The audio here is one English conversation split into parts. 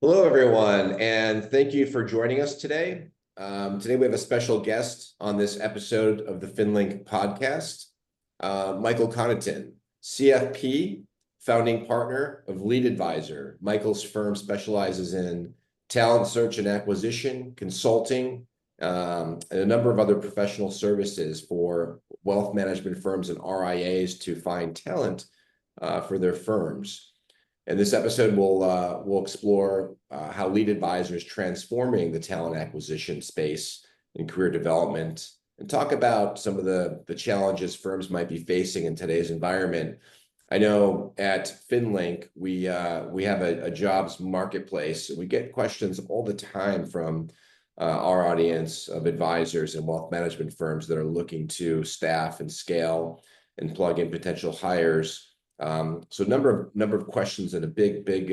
Hello, everyone, and thank you for joining us today. Today, we have a special guest on this episode of the FinLink podcast, Michael Connaughton, CFP, founding partner of Lead Advisor. Michael's firm specializes in talent search and acquisition, consulting, and a number of other professional services for wealth management firms and RIAs to find talent for their firms. In this episode, we'll explore how Lead Advisor is transforming the talent acquisition space in career development, and talk about some of the challenges firms might be facing in today's environment. I know at FinLink we have a jobs marketplace. We get questions all the time from our audience of advisors and wealth management firms that are looking to staff and scale and plug in potential hires. So number of questions and a big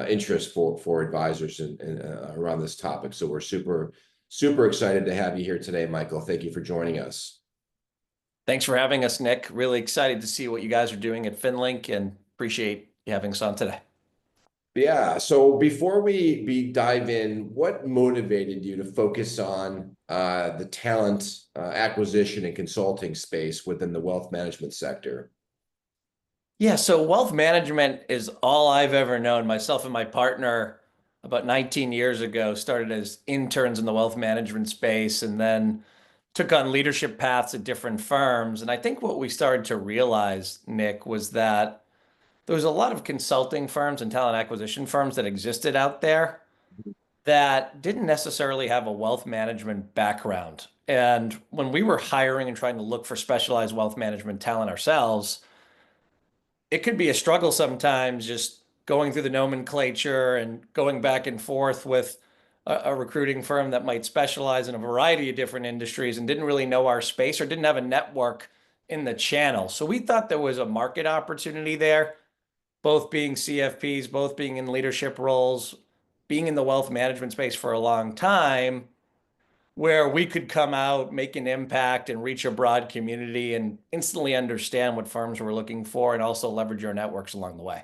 interest for advisors and around this topic. So we're super excited to have you here today, Michael. Thank you for joining us. Thanks for having us, Nick. Really excited to see what you guys are doing at FinLink and appreciate you having us on today. Yeah. So before we dive in, what motivated you to focus on the talent acquisition and consulting space within the wealth management sector? Yeah, so wealth management is all I've ever known. Myself and my partner, about 19 years ago, started as interns in the wealth management space and then took on leadership paths at different firms. And I think what we started to realize, Nick, was that there was a lot of consulting firms and talent acquisition firms that existed out there that didn't necessarily have a wealth management background. And when we were hiring and trying to look for specialized wealth management talent ourselves, it could be a struggle sometimes just going through the nomenclature and going back and forth with a recruiting firm that might specialize in a variety of different industries and didn't really know our space or didn't have a network in the channel. So we thought there was a market opportunity there, both being CFPs, both being in leadership roles, being in the wealth management space for a long time, where we could come out, make an impact, and reach a broad community and instantly understand what firms were looking for and also leverage our networks along the way.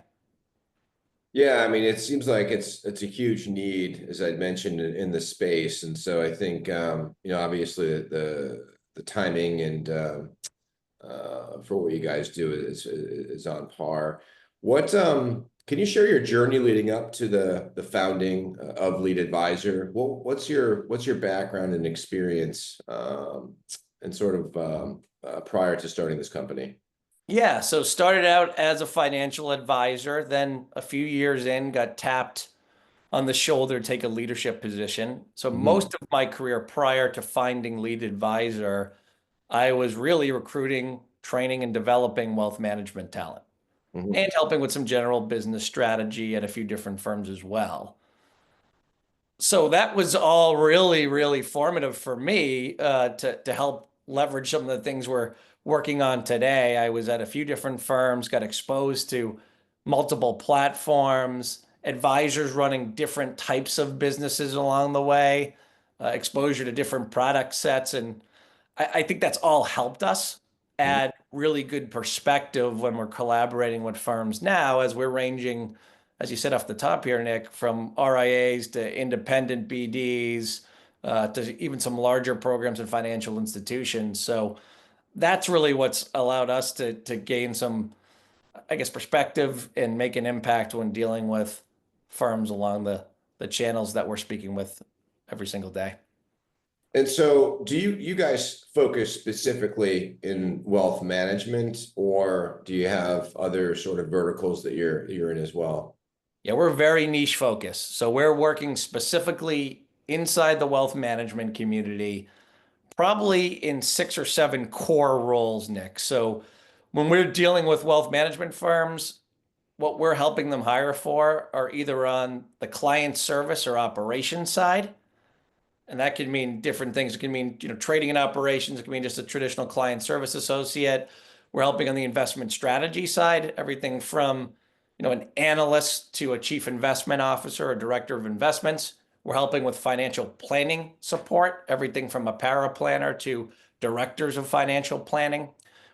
Yeah, I mean, it seems like it's a huge need, as I'd mentioned, in the space, and so I think obviously the timing and for what you guys do is on par. What can you share your journey leading up to the founding of Lead Advisor? Well, what's your background and experience and sort of prior to starting this company? Yeah, so started out as a financial advisor, then a few years in, got tapped on the shoulder to take a leadership position. So Mhm. most of my career prior to finding Lead Advisor, I was really recruiting, training, and developing wealth management talent Mhm. and helping with some general business strategy at a few different firms as well. So that was all really formative for me to help leverage some of the things we're working on today. I was at a few different firms, got exposed to multiple platforms, advisors running different types of businesses along the way, exposure to different product sets, and I think that's all helped us Mhm. add really good perspective when we're collaborating with firms now, as we're ranging, as you said off the top here, Nick, from RIAs to independent BDs to even some larger programs and financial institutions. So that's really what's allowed us to gain some, I guess, perspective and make an impact when dealing with firms along the channels that we're speaking with every single day. And so, do you guys focus specifically in wealth management, or do you have other sort of verticals that you're in as well? Yeah, we're very niche focused. So we're working specifically inside the wealth management community, probably in 6 or 7 core roles, Nick. So when we're dealing with wealth management firms, what we're helping them hire for are either on the client service or operations side. And that can mean different things. It can mean, trading and operations. It can mean just a traditional client service associate. We're helping on the investment strategy side, everything from, an analyst to a chief investment officer or director of investments. We're helping with financial planning support, everything from a paraplanner to directors of financial planning.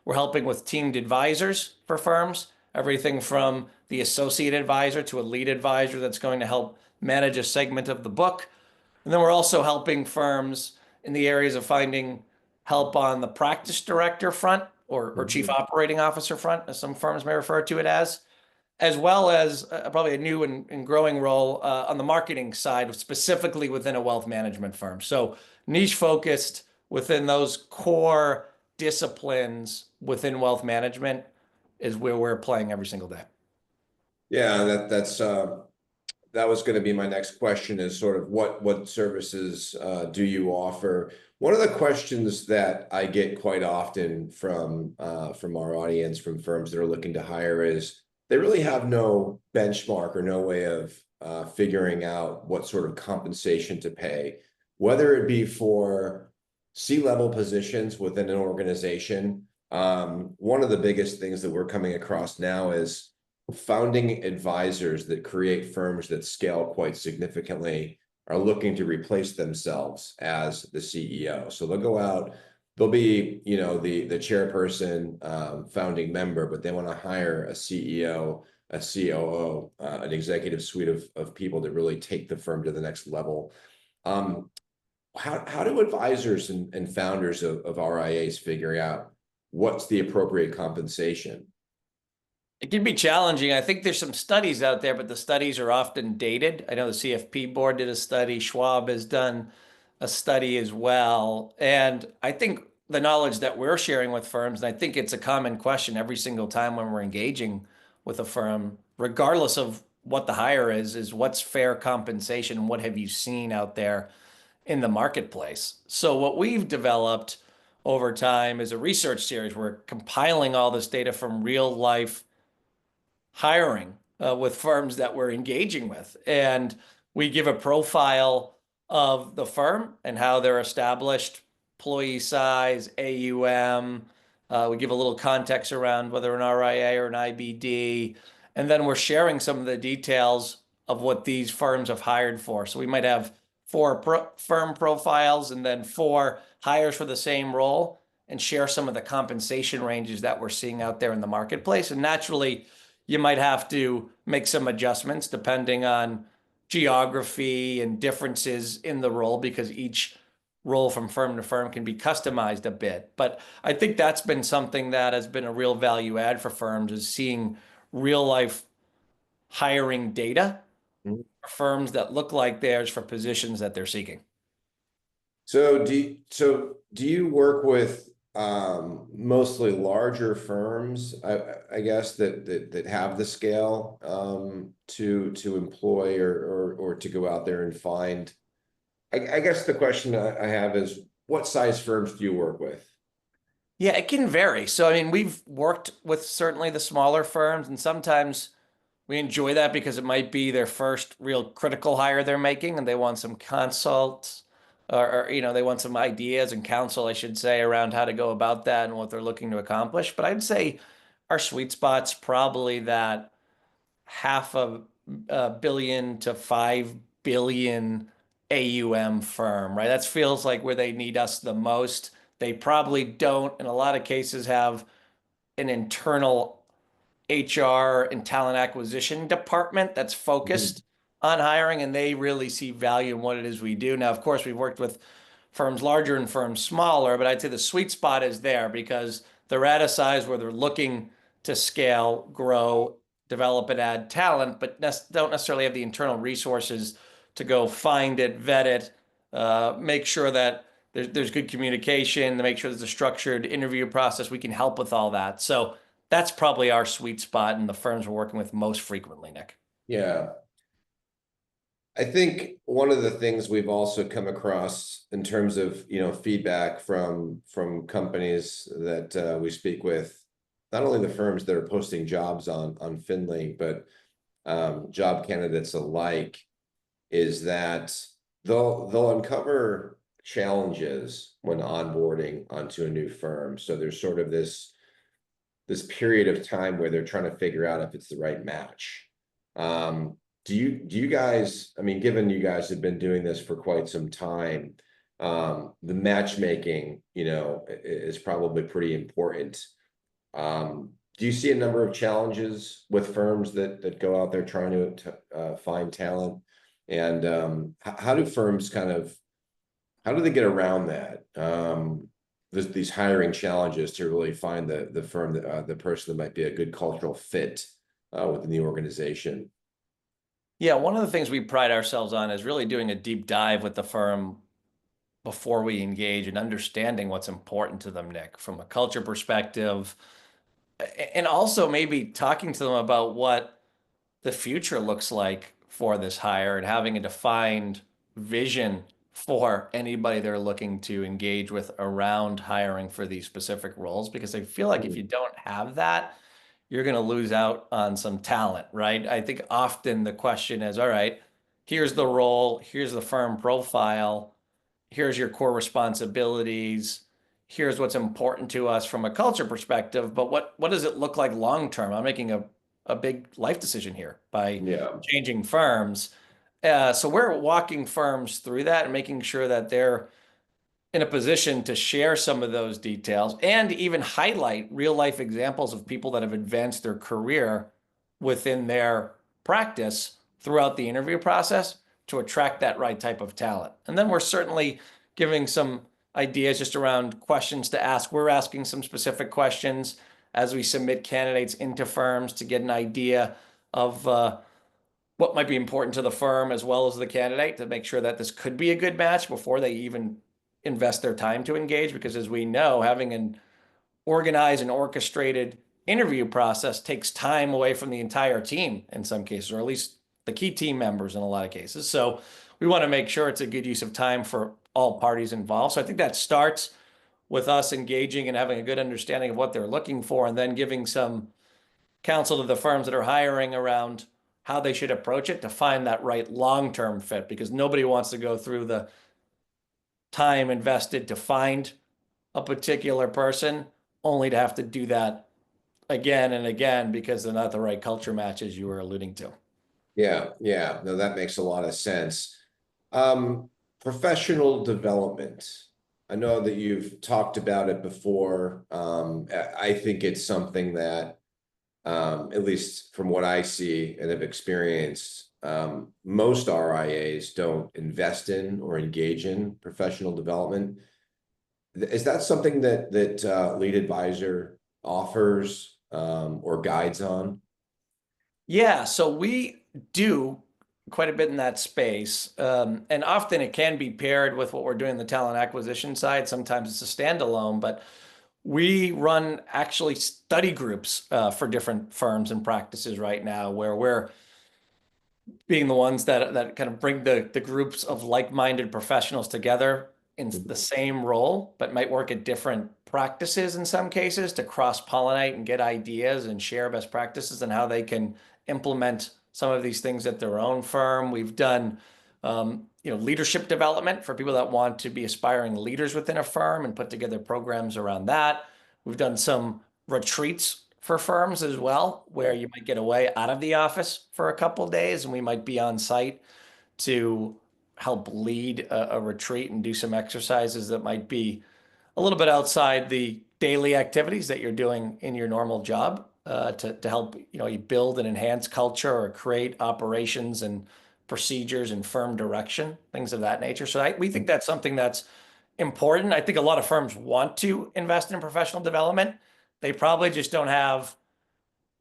We're helping with teamed advisors for firms, everything from the associate advisor to a lead advisor that's going to help manage a segment of the book. And then we're also helping firms in the areas of finding help on the practice director front or chief Mhm. operating officer front, as some firms may refer to it as well as probably a new and growing role on the marketing side, specifically within a wealth management firm. So niche focused within those core disciplines within wealth management is where we're playing every single day. Yeah, that was going to be my next question is sort of what services do you offer? One of the questions that I get quite often from our audience, from firms that are looking to hire is they really have no benchmark or no way of figuring out what sort of compensation to pay, whether it be for C-level positions within an organization. One of the biggest things that we're coming across now is founding advisors that create firms that scale quite significantly are looking to replace themselves as the CEO. So they'll go out, they'll be, the chairperson, founding member, but they want to hire a CEO, a COO, an executive suite of people that really take the firm to the next level. Um, how do advisors and founders of RIAs figure out what's the appropriate compensation? It can be challenging. I think there's some studies out there, but the studies are often dated. I know the CFP board did a study, Schwab has done a study as well. And I think the knowledge that we're sharing with firms, and I think it's a common question every single time when we're engaging with a firm, regardless of what the hire is what's fair compensation and what have you seen out there in the marketplace. So what we've developed over time is a research series. We're compiling all this data from real life hiring with firms that we're engaging with. And we give a profile of the firm and how they're established, employee size, AUM. We give a little context around whether an RIA or an IBD. And then we're sharing some of the details of what these firms have hired for. So we might have firm profiles and then 4 hires for the same role and share some of the compensation ranges that we're seeing out there in the marketplace. And naturally, you might have to make some adjustments depending on geography and differences in the role because each role from firm to firm can be customized a bit. But I think that's been something that has been a real value add for firms is seeing real life hiring data Mhm. for firms that look like theirs for positions that they're seeking. So do you work with mostly larger firms, I guess that have the scale to employ or to go out there and find. I guess the question I have is what size firms do you work with? Yeah, it can vary. So, I mean, we've worked with certainly the smaller firms, and sometimes we enjoy that because it might be their first real critical hire they're making, and they want some consults or they want some ideas and counsel, I should say, around how to go about that and what they're looking to accomplish. But I'd say our sweet spot's probably that half a billion to 5 billion AUM firm, right? That feels like where they need us the most. They probably don't, in a lot of cases, have an internal HR and talent acquisition department that's Mhm. focused on hiring, and they really see value in what it is we do. Now, of course, we've worked with firms larger and firms smaller, but I'd say the sweet spot is there because they're at a size where they're looking to scale, grow, develop, and add talent, but don't necessarily have the internal resources to go find it, vet it, make sure that there's good communication, to make sure there's a structured interview process. We can help with all that. So that's probably our sweet spot and the firms we're working with most frequently, Nick. Yeah. I think one of the things we've also come across in terms of, feedback from companies that we speak with, not only the firms that are posting jobs on Finley, but job candidates alike, is that they'll uncover challenges when onboarding onto a new firm. So there's sort of this period of time where they're trying to figure out if it's the right match. Do you guys, I mean, given you guys have been doing this for quite some time, the matchmaking, is probably pretty important. do you see a number of challenges with firms that go out there trying to find talent? And how do firms how do they get around that? These hiring challenges to really find the firm that the person that might be a good cultural fit within the organization. Yeah, one of the things we pride ourselves on is really doing a deep dive with the firm before we engage and understanding what's important to them, Nick, from a culture perspective, and also maybe talking to them about what the future looks like for this hire and having a defined vision for anybody they're looking to engage with around hiring for these specific roles. Because I feel like if you don't have that, you're going to lose out on some talent, right? I think often the question is, all right, here's the role, here's the firm profile, here's your core responsibilities, here's what's important to us from a culture perspective, but what does it look like long term? I'm making a big life decision here by Yeah. changing firms. So we're walking firms through that and making sure that they're in a position to share some of those details and even highlight real life examples of people that have advanced their career within their practice throughout the interview process to attract that right type of talent. And then we're certainly giving some ideas just around questions to ask. We're asking some specific questions as we submit candidates into firms to get an idea of what might be important to the firm as well as the candidate to make sure that this could be a good match before they even invest their time to engage. Because as we know, having an organized and orchestrated interview process takes time away from the entire team in some cases, or at least the key team members in a lot of cases. So we want to make sure it's a good use of time for all parties involved. So I think that starts with us engaging and having a good understanding of what they're looking for, and then giving some counsel to the firms that are hiring around how they should approach it to find that right long-term fit, because nobody wants to go through the time invested to find a particular person only to have to do that again and again because they're not the right culture match, as you were alluding to. Yeah, yeah, no, that makes a lot of sense. Um, Professional development. I know that you've talked about it before. I think it's something that, at least from what I see and have experienced, most RIAs don't invest in or engage in professional development. Is that something that Lead Advisor offers or guides on? Yeah, so we do quite a bit in that space. And often it can be paired with what we're doing on the talent acquisition side. Sometimes it's a standalone, but we run actually study groups for different firms and practices right now where we're being the ones that kind of bring the groups of like-minded professionals together in the same role, but might work at different practices in some cases to cross-pollinate and get ideas and share best practices and how they can implement some of these things at their own firm. We've done leadership development for people that want to be aspiring leaders within a firm and put together programs around that. We've done some retreats for firms as well, where you might get away out of the office for a couple of days and we might be on site to help lead a retreat and do some exercises that might be a little bit outside the daily activities that you're doing in your normal job to help you build and enhance culture or create operations and procedures and firm direction, things of that nature. So we think that's something that's important. I think a lot of firms want to invest in professional development. They probably just don't have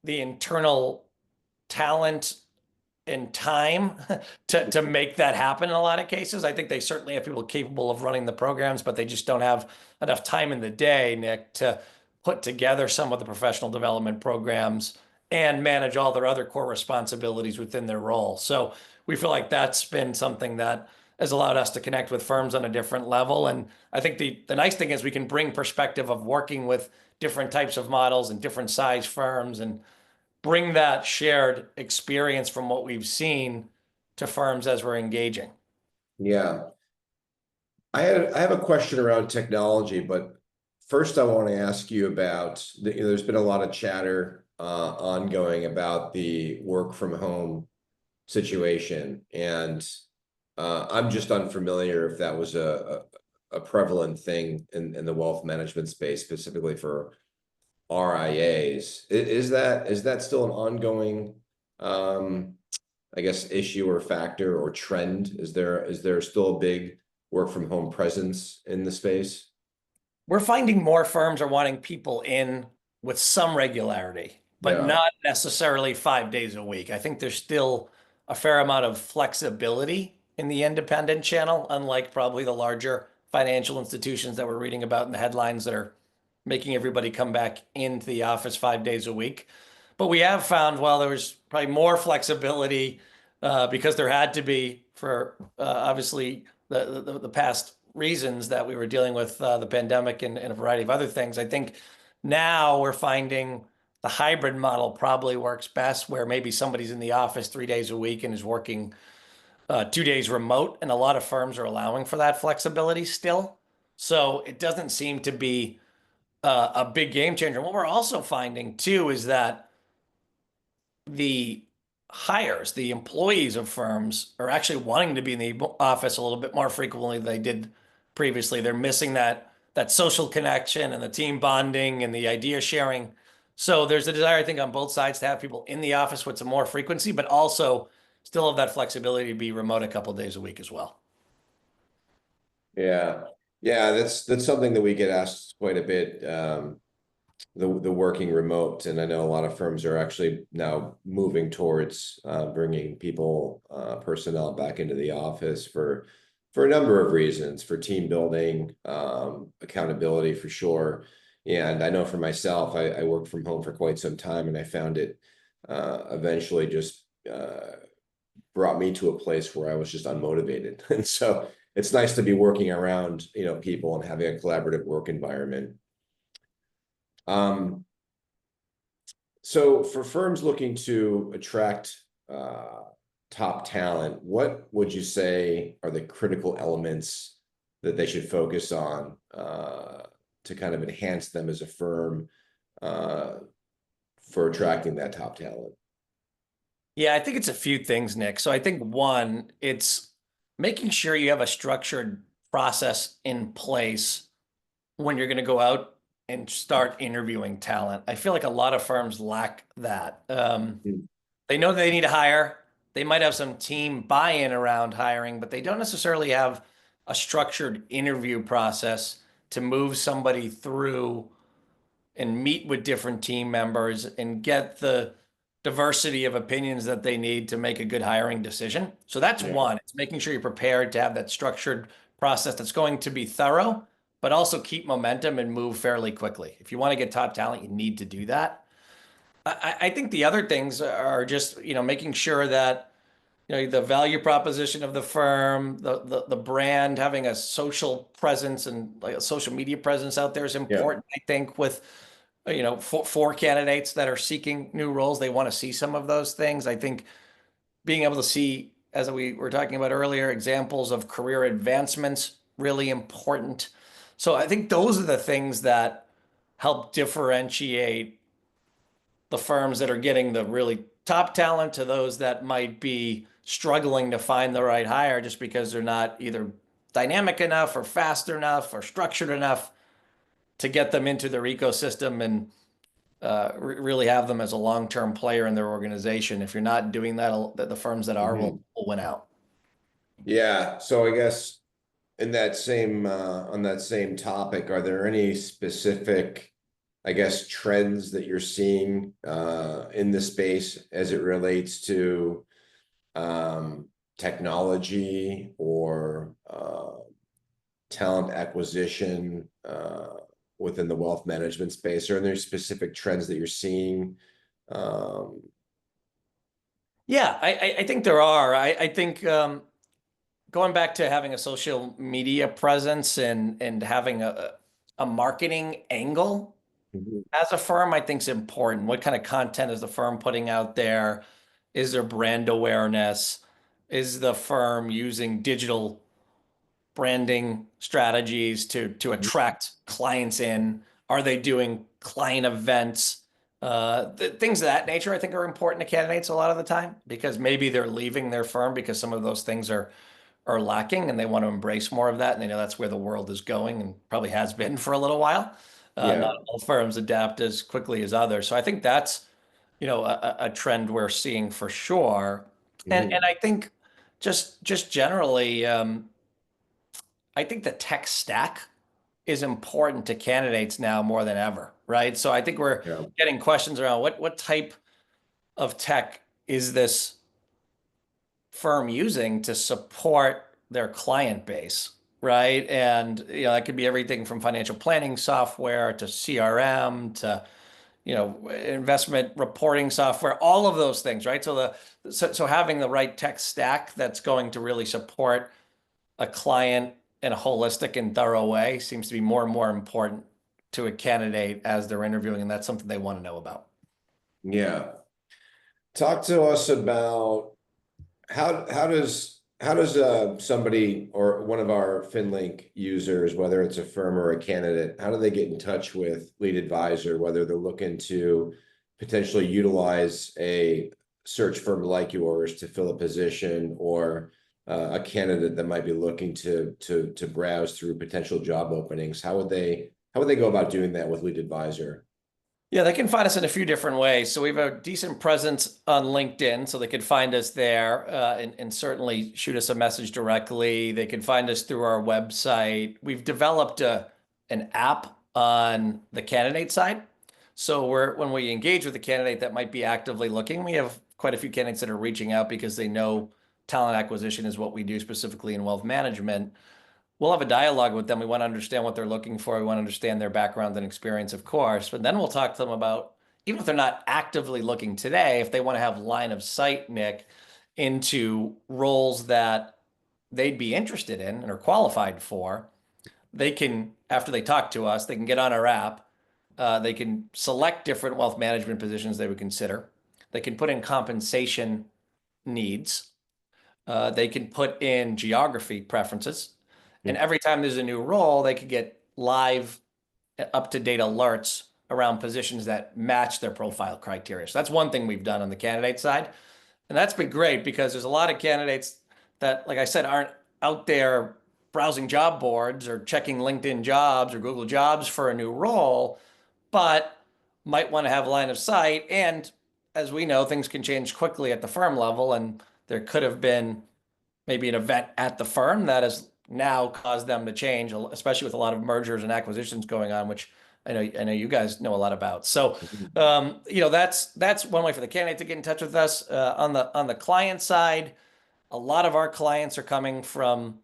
the internal talent and time to make that happen in a lot of cases. I think they certainly have people capable of running the programs, but they just don't have enough time in the day, Nick, to put together some of the professional development programs and manage all their other core responsibilities within their role. So we feel like that's been something that has allowed us to connect with firms on a different level. And I think the nice thing is we can bring perspective of working with different types of models and different size firms and bring that shared experience from what we've seen to firms as we're engaging. Yeah. I have a question around technology, but first I want to ask you about there's been a lot of chatter ongoing about the work from home situation, and I'm just unfamiliar if that was a prevalent thing in the wealth management space, specifically for RIAs. Is that still an ongoing, um, I guess, issue or factor or trend? Is there still a big work from home presence in the space? We're finding more firms are wanting people in with some regularity, but Yeah. not necessarily 5 days a week. I think there's still a fair amount of flexibility in the independent channel, unlike probably the larger financial institutions that we're reading about in the headlines that are making everybody come back into the office 5 days a week. But we have found, while there was probably more flexibility because there had to be for obviously the past reasons that we were dealing with the pandemic and a variety of other things. I think now we're finding the hybrid model probably works best, where maybe somebody's in the office 3 days a week and is working 2 days remote, and a lot of firms are allowing for that flexibility still. So it doesn't seem to be a big game changer. What we're also finding too is that the hires, the employees of firms are actually wanting to be in the office a little bit more frequently than they did previously. They're missing that social connection and the team bonding and the idea sharing. So there's a desire, I think, on both sides to have people in the office with some more frequency, but also still have that flexibility to be remote a couple of days a week as well. Yeah. Yeah, that's something that we get asked quite a bit. The working remote, and I know a lot of firms are actually now moving towards bringing personnel back into the office for a number of reasons, for team building, accountability for sure. And I know for myself, I worked from home for quite some time, and I found it eventually just brought me to a place where I was just unmotivated. And so it's nice to be working around, people and having a collaborative work environment. Um, so for firms looking to attract top talent, what would you say are the critical elements that they should focus on to kind of enhance them as a firm uh, for attracting that top talent? Yeah, I think it's a few things, Nick. So I think one, it's making sure you have a structured process in place when you're going to go out and start interviewing talent. I feel like a lot of firms lack that. Mm. They know they need to hire. They might have some team buy-in around hiring, but they don't necessarily have a structured interview process to move somebody through and meet with different team members and get the diversity of opinions that they need to make a good hiring decision. So that's Yeah. one. It's making sure you're prepared to have that structured process that's going to be thorough, but also keep momentum and move fairly quickly. If you want to get top talent, you need to do that. I think the other things are just, making sure that, the value proposition of the firm, the brand, having a social presence and like a social media presence out there is Yeah. important. I think with, for candidates that are seeking new roles, they want to see some of those things. I think being able to see, as we were talking about earlier, examples of career advancements, really important. So I think those are the things that help differentiate the firms that are getting the really top talent to those that might be struggling to find the right hire just because they're not either dynamic enough or fast enough or structured enough to get them into their ecosystem and really have them as a long-term player in their organization. If you're not doing that, the firms that are Mhm. will win out. Yeah. So I guess in that same on that same topic, are there any specific, I guess, trends that you're seeing in the space as it relates to um, technology or talent acquisition within the wealth management space? Are there specific trends that you're seeing? Um, Yeah, I think there are. I think going back to having a social media presence and having a marketing angle Mhm. as a firm, I think is important. What kind of content is the firm putting out there? Is there brand awareness? Is the firm using digital branding strategies to attract clients in? Are they doing client events? Things of that nature, I think, are important to candidates a lot of the time because maybe they're leaving their firm because some of those things are lacking and they want to embrace more of that and they know that's where the world is going and probably has been for a little while. Not Yeah. all firms adapt as quickly as others. So I think that's, a trend we're seeing for sure. And Mhm. I think just generally, I think the tech stack is important to candidates now more than ever, right? So I think we're Yeah. getting questions around what type of tech is this firm using to support their client base, right? And that could be everything from financial planning software to CRM to investment reporting software, all of those things, right? So having the right tech stack that's going to really support a client in a holistic and thorough way seems to be more and more important to a candidate as they're interviewing, and that's something they want to know about. Yeah. Talk to us about how does somebody or one of our FinLink users, whether it's a firm or a candidate, how do they get in touch with Lead Advisor, whether they're looking to potentially utilize a search firm like yours to fill a position, or a candidate that might be looking to browse through potential job openings? How would they go about doing that with Lead Advisor? Yeah, they can find us in a few different ways. So we have a decent presence on LinkedIn, so they could find us there and certainly shoot us a message directly. They can find us through our website. We've developed an app on the candidate side. So when we engage with a candidate that might be actively looking, we have quite a few candidates that are reaching out because they know talent acquisition is what we do specifically in wealth management. We'll have a dialogue with them. We want to understand what they're looking for. We want to understand their background and experience, of course. But then we'll talk to them about, even if they're not actively looking today, if they want to have line of sight, Nick, into roles that they'd be interested in and are qualified for, they can, after they talk to us, they can get on our app. They can select different wealth management positions they would consider. They can put in compensation needs. They can put in geography preferences. And every time there's a new role, they could get live, up-to-date alerts around positions that match their profile criteria. So that's one thing we've done on the candidate side. And that's been great because there's a lot of candidates that, like I said, aren't out there browsing job boards or checking LinkedIn jobs or Google jobs for a new role, but might want to have line of sight. And as we know, things can change quickly at the firm level, and there could have been maybe an event at the firm that has now caused them to change, especially with a lot of mergers and acquisitions going on, which I know you guys know a lot about. So, that's one way for the candidate to get in touch with us. On the client side, a lot of our clients are coming from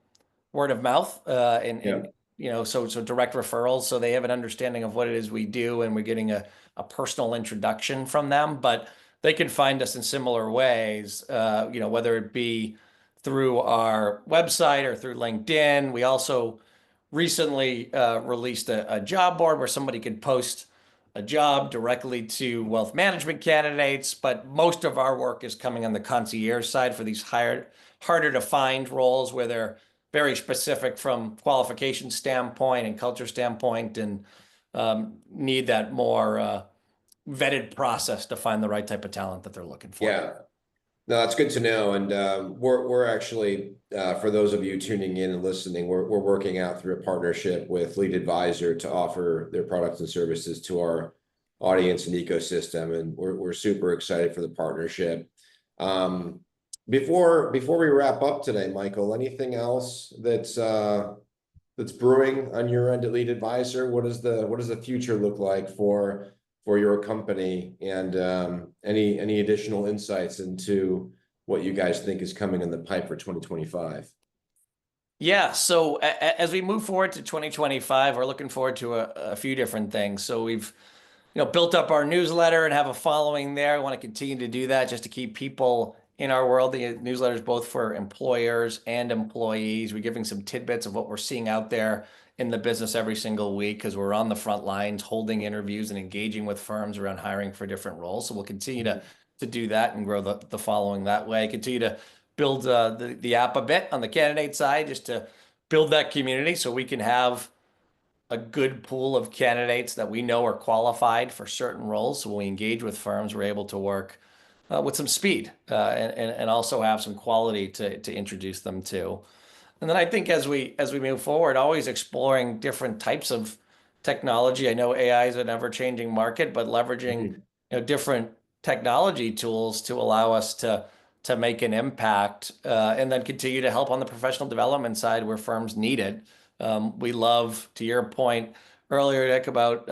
word of mouth, and Yeah. so direct referrals, so they have an understanding of what it is we do, and we're getting a personal introduction from them. But they can find us in similar ways, whether it be through our website or through LinkedIn. We also recently released a job board where somebody could post a job directly to wealth management candidates, but most of our work is coming on the concierge side for these harder to find roles where they're very specific from qualification standpoint and culture standpoint, and need that more vetted process to find the right type of talent that they're looking for. Yeah. No, that's good to know. And we're actually, for those of you tuning in and listening, we're working out through a partnership with Lead Advisor to offer their products and services to our audience and ecosystem, and we're super excited for the partnership. Um, before we wrap up today, Michael, anything else that's brewing on your end at Lead Advisor? What does the future look like for your company, and any additional insights into what you guys think is coming in the pipe for 2025? Yeah, so as we move forward to 2025, we're looking forward to a few different things. So we've built up our newsletter and have a following there. We want to continue to do that just to keep people in our world. The newsletter is both for employers and employees. We're giving some tidbits of what we're seeing out there in the business every single week because we're on the front lines holding interviews and engaging with firms around hiring for different roles. So we'll continue to do that and grow the following that way. Continue to build the app a bit on the candidate side just to build that community so we can have a good pool of candidates that we know are qualified for certain roles. So when we engage with firms, we're able to work with some speed and also have some quality to introduce them to. And then I think as we move forward, always exploring different types of technology. I know AI is an ever-changing market, but leveraging Mhm. different technology tools to allow us to make an impact, and then continue to help on the professional development side where firms need it. We love, to your point earlier, Nick, about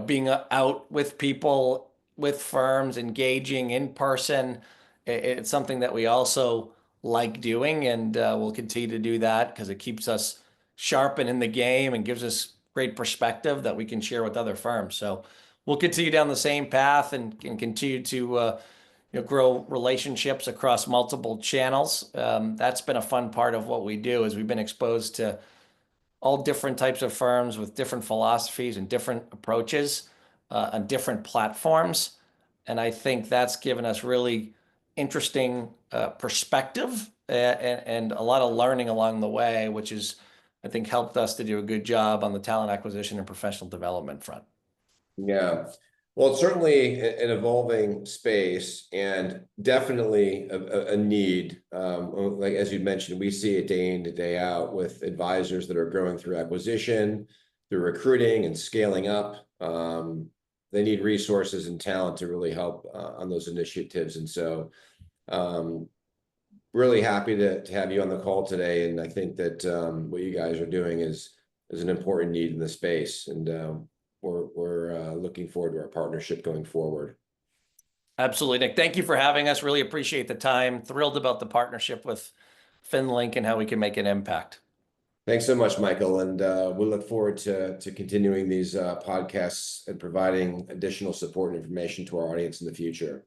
being out with people, with firms, engaging in person. It's something that we also like doing, and we'll continue to do that because it keeps us sharp and in the game and gives us great perspective that we can share with other firms. So we'll continue down the same path and continue to grow relationships across multiple channels. That's been a fun part of what we do, is we've been exposed to all different types of firms with different philosophies and different approaches on different platforms. And I think that's given us really interesting perspective and a lot of learning along the way, which is, I think, helped us to do a good job on the talent acquisition and professional development front. Yeah. Well, it's certainly an evolving space and definitely a need. Like as you mentioned, we see it day in to day out with advisors that are growing through acquisition, through recruiting and scaling up. They need resources and talent to really help on those initiatives. And so really happy to have you on the call today. And I think that what you guys are doing is an important need in the space. And we're looking forward to our partnership going forward. Absolutely, Nick. Thank you for having us. Really appreciate the time. Thrilled about the partnership with FinLink and how we can make an impact. Thanks so much, Michael. And we look forward to continuing these podcasts and providing additional support and information to our audience in the future.